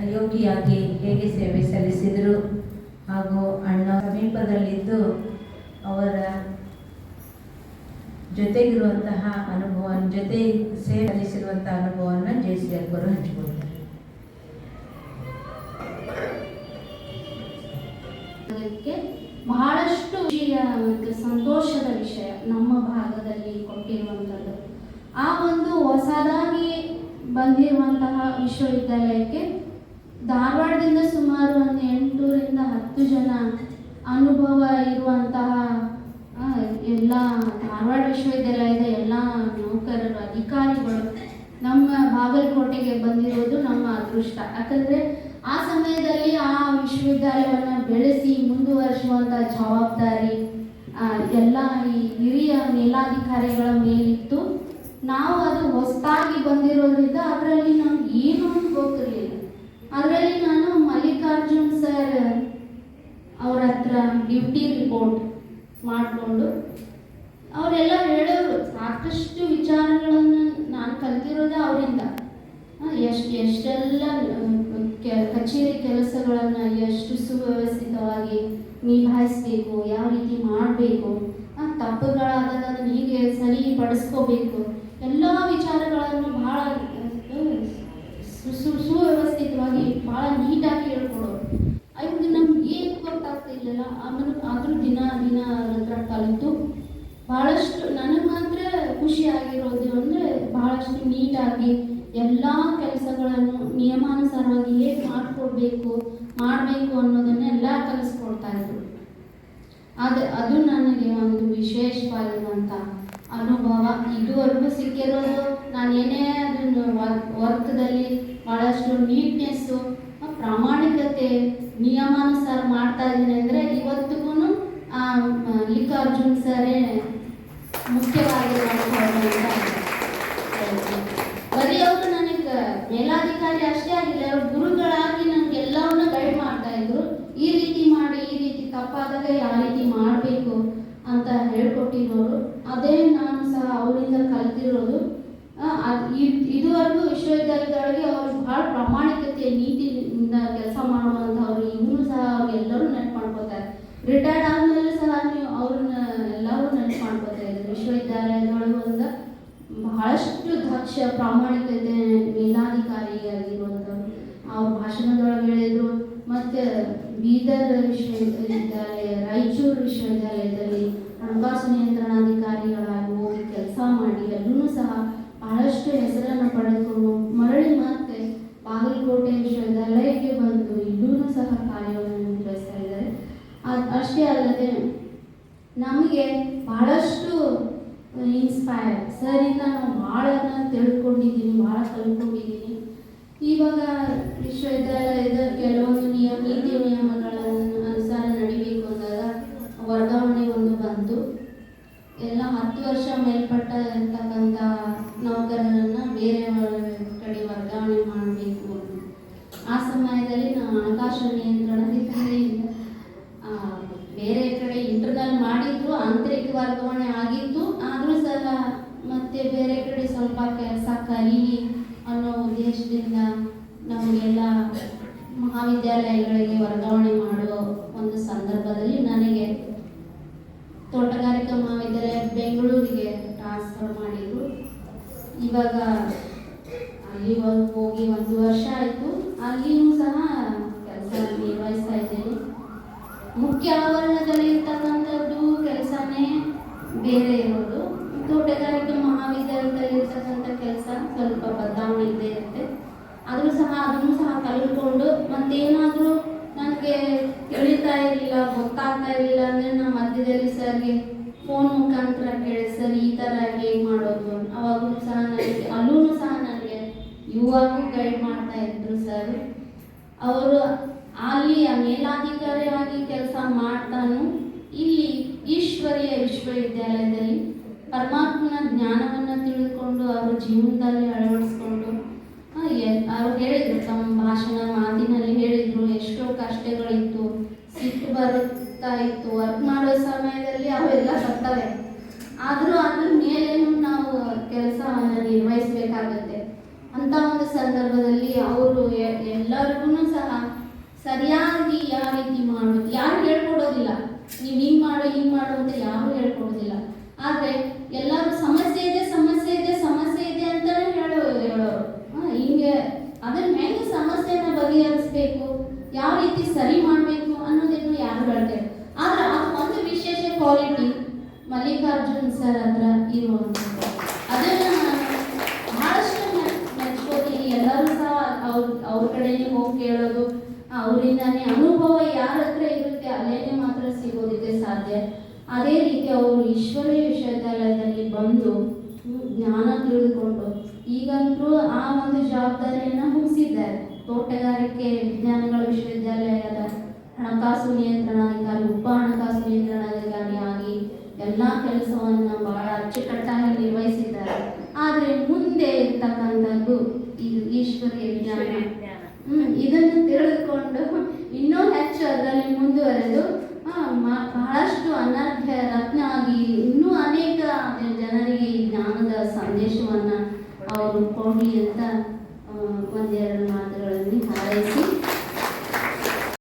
ಯೋಗಿಯಾಗಿ ಹೇಗೆ ಸೇವೆ ಸಲ್ಲಿಸಿದರು ಹಾಗೂ ಅಣ್ಣ ಸಮೀಪದಲ್ಲಿದ್ದು ಅವರ ಜೊತೆಗಿರುವಂತಹ ಅನುಭವ, ಜೊತೆ ಸೇವೆ ಸಲ್ಲಿಸಿರುವಂತಹ ಅನುಭವವನ್ನು ಜೆ.ಸಿ. ಅಕ್ಬರು ಹಂಚಿಕೊಳ್ತಾರೆ. ಬಹಳಷ್ಟು ಮತ್ತು ಸಂತೋಷದ ವಿಷಯ ನಮ್ಮ ಭಾಗದಲ್ಲಿ ಕೊಟ್ಟಿರುವಂಥದ್ದು. ಆ ಒಂದು ಹೊಸದಾಗಿ ಬಂದಿರುವಂತಹ ವಿಶ್ವವಿದ್ಯಾಲಯಕ್ಕೆ ಧಾರವಾಡದಿಂದ ಸುಮಾರು ಒಂದು 8ರಿಂದ 10 ಜನ ಅನುಭವ ಇರುವಂತಹ ಎಲ್ಲ ಧಾರವಾಡ ವಿಶ್ವವಿದ್ಯಾಲಯದ ಎಲ್ಲ ನೌಕರರು, ಅಧಿಕಾರಿಗಳು ನಮ್ಮ ಬಾಗಲಕೋಟೆಗೆ ಬಂದಿರೋದು ನಮ್ಮ ಅದೃಷ್ಟ. ಯಾಕಂದರೆ ಆ ಸಮಯದಲ್ಲಿ ಆ ವಿಶ್ವವಿದ್ಯಾಲಯವನ್ನು ಬೆಳೆಸಿ ಮುಂದುವರಿಸುವಂಥ ಜವಾಬ್ದಾರಿ ಎಲ್ಲ ಈ ಹಿರಿಯ ಮೇಲಾಧಿಕಾರಿಗಳ ಮೇಲಿತ್ತು. ನಾವು ಅದು ಹೊಸದಾಗಿ ಬಂದಿರೋದ್ರಿಂದ ಅದರಲ್ಲಿ ನಮ್ಗೆ ಏನು ಅಂತ ಗೊತ್ತಿರಲಿಲ್ಲ. ಅದರಲ್ಲಿ ನಾನು ಮಲ್ಲಿಕಾರ್ಜುನ್ ಸರ್ ಅವ್ರ ಹತ್ರ ಡ್ಯೂಟಿ ರಿಪೋರ್ಟ್ ಮಾಡಿಕೊಂಡು ಅವರೆಲ್ಲ ಹೇಳೋರು. ಸಾಕಷ್ಟು ವಿಚಾರಗಳನ್ನು ನಾನು ಕಲ್ತಿರೋದೇ ಅವರಿಂದ. ಎಷ್ಟೆಲ್ಲ ಕಚೇರಿ ಕೆಲಸಗಳನ್ನು ಎಷ್ಟು ಸುವ್ಯವಸ್ಥಿತವಾಗಿ ನಿಭಾಯಿಸಬೇಕು, ಯಾವ ರೀತಿ ಮಾಡಬೇಕು, ತಪ್ಪುಗಳಾದಾಗ ಅದನ್ನು ಹೀಗೆ ಸರಿಪಡಿಸ್ಕೋಬೇಕು, ಎಲ್ಲ ವಿಚಾರಗಳನ್ನು ಭಾಳ ಸುವ್ಯವಸ್ಥಿತವಾಗಿ ಭಾಳ ನೀಟಾಗಿ ಹೇಳ್ಕೊಡೋರು. ಅದು ನಮ್ಗೆ ಏನು ಗೊತ್ತಾಗ್ತಿರ್ಲಿಲ್ಲ. ಆದರೂ ದಿನ ಹತ್ರ ಕಲಿತು ಭಾಳಷ್ಟು ನನಗೆ ಮಾತ್ರ ಖುಷಿ ಆಗಿರೋದು ಅಂದರೆ ಬಹಳಷ್ಟು ನೀಟಾಗಿ ಎಲ್ಲ ಕೆಲಸಗಳನ್ನು ನಿಯಮಾನುಸಾರವಾಗಿ ಹೇಗೆ ಮಾಡಬೇಕು ಅನ್ನೋದನ್ನೆಲ್ಲ ಕಲಿಸ್ಕೊಡ್ತಾ ಇದ್ರು. ಅದು ನನಗೆ ಒಂದು ವಿಶೇಷವಾಗಿರುವಂಥ ಅನುಭವ. ಇದುವರೆಗೂ ಸಿಕ್ಕಿರೋದು ನಾನು ಏನೇ ಅದನ್ನು ವರ್ಕ್ದಲ್ಲಿ ಭಾಳಷ್ಟು ನೀಟ್ನೆಸ್ಸು, ಪ್ರಾಮಾಣಿಕತೆ, ನಿಯಮಾನುಸಾರ ಮಾಡ್ತಾ ಇದ್ದೀನಿ ಅಂದರೆ ಇವತ್ತಿಗೂ ಮಲ್ಲಿಕಾರ್ಜುನ್ ಸರೇ ಮುಖ್ಯವಾಗಿರುವಂಥ. ಬರೀ ಅವರು ನನಗೆ ಮೇಲಾಧಿಕಾರಿ ಅಷ್ಟೇ ಆಗಿಲ್ಲ, ಅವರು ಗುರುಗಳಾಗಿ ನನಗೆ ಎಲ್ಲವನ್ನ ಗೈಡ್ ಮಾಡ್ತಾ ಇದ್ರು. ಈ ರೀತಿ ಮಾಡಿ, ಈ ರೀತಿ ತಪ್ಪಾದಾಗ ಯಾವ ರೀತಿ ಮಾಡಬೇಕು ಅಂತ ಹೇಳ್ಕೊಟ್ಟಿರೋರು. ಅದೇ ನಾನು ಸಹ ಅವರಿಂದ ಕಲ್ತಿರೋದು. ಇದುವರೆಗೂ ವಿಶ್ವವಿದ್ಯಾಲಯದೊಳಗೆ ಅವರು ಭಾಳ ಪ್ರಾಮಾಣಿಕತೆ, ನೀತಿಯಿಂದ ಕೆಲಸ ಮಾಡುವಂಥವ್ರು. ಇವನು ಸಹ ಅವ್ರಿಗೆಲ್ಲರೂ ನೆನಪು ಮಾಡ್ಕೋತಾರೆ. ರಿಟೈರ್ಡ್ ಆದಮೇಲೆ ಸಹ ನೀವು ಅವ್ರನ್ನ ಎಲ್ಲರೂ ನೆನಪು ಮಾಡ್ಕೋತಾ ಇದ್ರು. ವಿಶ್ವವಿದ್ಯಾಲಯದೊಳಗೆ ಒಂದು ಬಹಳಷ್ಟು ದಕ್ಷ, ಪ್ರಾಮಾಣಿಕತೆ ಮೇಲಾಧಿಕಾರಿಯಾಗಿರುವಂಥವ್ರು. ಅವ್ರ ಭಾಷಣದೊಳಗೆ ಹೇಳಿದರು. ಮತ್ತು ಬೀದರ್ ವಿಶ್ವವಿದ್ಯಾಲಯ, ರಾಯಚೂರು ವಿಶ್ವವಿದ್ಯಾಲಯದಲ್ಲಿ ಹಣಕಾಸು ನಿಯಂತ್ರಣಾಧಿಕಾರಿಗಳಾಗಿ ಹೋಗಿ ಕೆಲಸ ಮಾಡಿ ಎಲ್ಲೂ ಸಹ ಬಹಳಷ್ಟು ಹೆಸರನ್ನು ಪಡೆದುಕೊಂಡು ಮರಳಿ ಮತ್ತೆ ಬಾಗಲಕೋಟೆ ವಿಶ್ವವಿದ್ಯಾಲಯಕ್ಕೆ ಬಂದು ಇಲ್ಲೂ ಸಹ ಕಾರ್ಯವನ್ನು ನಿರ್ವಹಿಸ್ತಾ ಇದ್ದಾರೆ. ಅಷ್ಟೇ ಅಲ್ಲದೆ ನಮಗೆ ಬಹಳಷ್ಟು ಇನ್ಸ್ಪೈರ್ ಸರಿಂದ ನಾವು ಭಾಳನ್ನ ತಿಳ್ಕೊಂಡಿದ್ದೀನಿ, ಭಾಳ ಕಲ್ತ್ಕೊಂಡಿದ್ದೀನಿ. ಇವಾಗ ವಿಶ್ವವಿದ್ಯಾಲಯದ ಕೆಲವೊಂದು ನೀತಿ ನಿಯಮಗಳನ್ನು ಅನುಸಾರ ನಡಿಬೇಕು ಅಂದಾಗ ವರ್ಗಾವಣೆ ಒಂದು ಬಂತು. ಎಲ್ಲ 10 ವರ್ಷ ಮೇಲ್ಪಟ್ಟ ಇರ್ತಕ್ಕಂಥ ನೌಕರರನ್ನು ಬೇರೆ ಕಡೆ ವರ್ಗಾವಣೆ ಮಾಡಬೇಕು. ಆ ಸಮಯದಲ್ಲಿ ನಾವು ಹಣಕಾಸು ನಿಯಂತ್ರಣಾಧಿಕಾರಿಯಿಂದ ಬೇರೆ ಕಡೆ ಇಂಟರ್ನಲ್ ಮಾಡಿದ್ರು, ಆಂತರಿಕ ವರ್ಗಾವಣೆ ಆಗಿತ್ತು. ಆದರೂ ಸಹ ಮತ್ತೆ ಬೇರೆ ಕಡೆ ಸ್ವಲ್ಪ ಕೆಲಸ ಕಲೀಲಿ ಅನ್ನೋ ಉದ್ದೇಶದಿಂದ ನಮಗೆಲ್ಲ ಮಹಾವಿದ್ಯಾಲಯಗಳಿಗೆ ವರ್ಗಾವಣೆ ಮಾಡುವ ಒಂದು ಸಂದರ್ಭದಲ್ಲಿ ನನಗೆ ತೋಟಗಾರಿಕಾ ಮಹಾವಿದ್ಯಾಲಯ ಬೆಂಗಳೂರಿಗೆ ಟ್ರಾನ್ಸ್ಫರ್ ಮಾಡಿದರು. ಇವಾಗ ಅಲ್ಲಿ ಹೋಗಿ 1 ವರ್ಷ ಆಯಿತು. ಅಲ್ಲಿಯೂ ಸಹ ಕೆಲಸ ನಿರ್ವಹಿಸ್ತಾ ಇದ್ದೀನಿ. ಮುಖ್ಯ ಆವರಣದಲ್ಲಿ ಇರ್ತಕ್ಕಂಥದ್ದು ಕೆಲಸನೇ ಬೇರೆ ಇರೋದು. ತೋಟಗಾರಿಕೆ ಮಹಾವಿದ್ಯಾಲಯದಲ್ಲಿ ಇರ್ತಕ್ಕಂಥ ಕೆಲಸ ಸ್ವಲ್ಪ ಬದಲಾವಣೆ ಇದ್ದೇ ಇರುತ್ತೆ. ಅದನ್ನು ಸಹ ಕಲಿತ್ಕೊಂಡು ಮತ್ತೇನಾದರೂ ನನಗೆ ತಿಳಿತಾ ಇರಲಿಲ್ಲ, ಗೊತ್ತಾಗ್ತಾ ಇರಲಿಲ್ಲ ಅಂದರೆ ನಾನು ಮಧ್ಯದಲ್ಲಿ ಸರ್ಗೆ ಫೋನ್ ಮುಖಾಂತರ ಕೇಳಿ, ಸರ್ ಈ ಥರ ಹೇಗೆ ಮಾಡೋದು, ಅವಾಗೂ ಸಹ ಅಲ್ಲೂ ಸಹ ನನಗೆ ಯುವಾಗೂ ಗೈಡ್ ಮಾಡ್ತಾ ಇದ್ರು ಸರ್. ಅವರು ಅಲ್ಲಿ ಮೇಲಾಧಿಕಾರಿಯಾಗಿ ಕೆಲಸ ಮಾಡ್ತಾನು ಇಲ್ಲಿ ಈಶ್ವರೀಯ ವಿಶ್ವವಿದ್ಯಾಲಯದಲ್ಲಿ ಪರಮಾತ್ಮನ ಜ್ಞಾನವನ್ನು ತಿಳಿದುಕೊಂಡು ಅವರ ಜೀವನದಲ್ಲಿ ಅಳವಡಿಸ್ಕೊಂಡು ಅವ್ರು ಹೇಳಿದರು, ತಮ್ಮ ಮಾತಿನಲ್ಲಿ ಹೇಳಿದರು, ಎಷ್ಟೋ ಕಷ್ಟಗಳಿತ್ತು, ಸಿಟ್ಟು ಬರುತ್ತಾ ಇತ್ತು, ವರ್ಕ್ ಮಾಡೋ ಸಮಯದಲ್ಲಿ ಅವೆಲ್ಲ ಬರ್ತವೆ. ಆದರೂ ಅದ್ರ ಮೇಲೇನು ನಾವು ಕೆಲಸವನ್ನು ನಿರ್ವಹಿಸಬೇಕಾಗತ್ತೆ. ಅಂತ ಅಂತ ಒಂದು ಸಂದರ್ಭದಲ್ಲಿ ಅವರು ಎಲ್ಲರಿಗೂ ಸಹ ಸರಿಯಾಗಿ ಯಾವ ರೀತಿ ಮಾಡಬೇಕು ಯಾರು ಹೇಳ್ಕೊಡೋದಿಲ್ಲ. ನೀವು ಹಿಂಗೆ ಮಾಡು ಅಂತ ಯಾರು ಹೇಳ್ಕೊಡೋದಿಲ್ಲ. ಆದರೆ ಎಲ್ಲರೂ ಸಮಸ್ಯೆ ಇದೆ ಅಂತಾನೆ ಹೇಳೋರು. ಹಿಂಗೆ ಅದನ್ನ ಹೆಂಗೆ ಸಮಸ್ಯೆನ ಬಗೆಹರಿಸ್ಬೇಕು, ಯಾವ ರೀತಿ ಸರಿ ಮಾಡಬೇಕು ಅನ್ನೋದನ್ನು ಯಾರು ಹೇಳ್ತಾರೆ. ಆದ್ರೆ ಅದು ಒಂದು ವಿಶೇಷ ಕ್ವಾಲಿಟಿ ಮಲ್ಲಿಕಾರ್ಜುನ್ ಸರ್ ಹತ್ರ ಇರುವಂಥದ್ದು. ಅದನ್ನ ನಾನು ಬಹಳಷ್ಟು ಮೆಚ್ಕೋತೀನಿ. ಎಲ್ಲರೂ ಸಹ ಅವ್ರ ಕಡೆನೇ ಹೋಗಿ ಕೇಳೋದು, ಅವರಿಂದಾನೇ ಅನುಭವ ಯಾರ ಹತ್ರ ಇರುತ್ತೆ ಅಲ್ಲೇನೆ ಮಾತ್ರ ಸಿಗೋದಕ್ಕೆ ಸಾಧ್ಯ. ಅದೇ ರೀತಿ ಅವರು ಈಶ್ವರೀಯ ವಿಶ್ವವಿದ್ಯಾಲಯದಲ್ಲಿ ಬಂದು ಜ್ಞಾನ ತಿಳಿದುಕೊಂಡು ಈಗಂತೂ ಆ ಒಂದು ಜವಾಬ್ದಾರಿಯನ್ನು ಮುಗಿಸಿದ್ದಾರೆ. ತೋಟಗಾರಿಕೆ ವಿಜ್ಞಾನಗಳ ವಿಶ್ವವಿದ್ಯಾಲಯದ ಹಣಕಾಸು ನಿಯಂತ್ರಣಾಧಿಕಾರಿ, ಉಪ ಹಣಕಾಸು ನಿಯಂತ್ರಣಾಧಿಕಾರಿ ಆಗಿ ಎಲ್ಲ ಕೆಲಸವನ್ನು ಬಹಳ ಅಚ್ಚುಕಟ್ಟಾಗಿ ನಿರ್ವಹಿಸಿದ್ದಾರೆ. ಆದರೆ ಮುಂದೆ ಇರ್ತಕ್ಕಂಥದ್ದು ಇದು ಈಶ್ವರೀಯ ವಿಜ್ಞಾನ. ಇದನ್ನು ತಿಳಿದುಕೊಂಡು ಇನ್ನೂ ಹೆಚ್ಚು ಅದರಲ್ಲಿ ಮುಂದುವರೆದು ಬಹಳಷ್ಟು ಅನರ್ಘ್ಯ ರತ್ನ ಆಗಿ ಇನ್ನೂ ಅನೇಕ ಜನರಿಗೆ ಈ ಜ್ಞಾನದ ಸಂದೇಶವನ್ನು ಅವರು ಕೊಡಲಿ ಅಂತ ಒಂದೆರಡು ಮಾತು